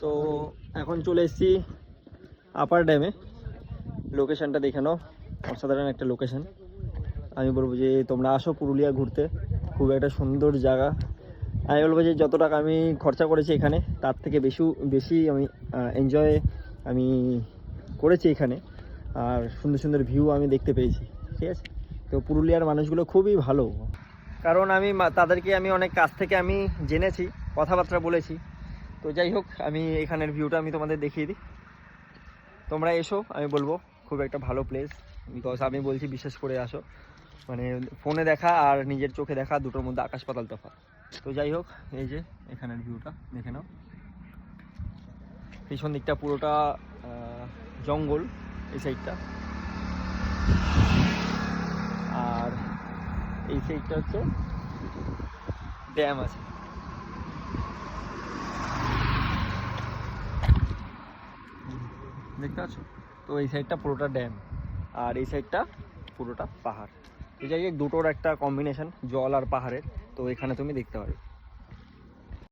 তো এখন চলে এসেছি আপার ড্যামে। লোকেশনটা দেখে নাও, অসাধারণ একটা লোকেশন। আমি বলবো যে তোমরা আসো পুরুলিয়া ঘুরতে, খুব একটা সুন্দর জায়গা। আমি বলবো যে যত টাকা আমি খরচা করেছি এখানে তার থেকে বেশি আমি এনজয় আমি করেছি এখানে। আর সুন্দর সুন্দর ভিউ আমি দেখতে পেয়েছি, ঠিক আছে। তো পুরুলিয়ার মানুষগুলো খুবই ভালো, কারণ আমি তাদেরকে আমি অনেক কাছ থেকে আমি জেনেছি, কথাবার্তা বলেছি। তো যাই হোক, আমি এখানের ভিউটা আমি তোমাদের দেখিয়ে দিই। তোমরা এসো, আমি বলবো খুব একটা ভালো প্লেস। বিকজ আমি বলছি বিশ্বাস করে আসো, মানে ফোনে দেখা আর নিজের চোখে দেখা দুটোর মধ্যে আকাশ পাতাল তফাৎ। তো যাই হোক, এই যে এখানের ভিউটা দেখে নাও। পিছন দিকটা পুরোটা জঙ্গল, এই সাইডটা। আর এই সাইডটা হচ্ছে ড্যাম আছে। দেখতে পাচ্ছ? তো এই সাইডটা পুরোটা ড্যাম আর এই সাইডটা পুরোটা পাহাড়। এই যাই হোক, দুটোর একটা কম্বিনেশন, জল আর পাহাড়ের। তো এখানে তুমি দেখতে পারবে।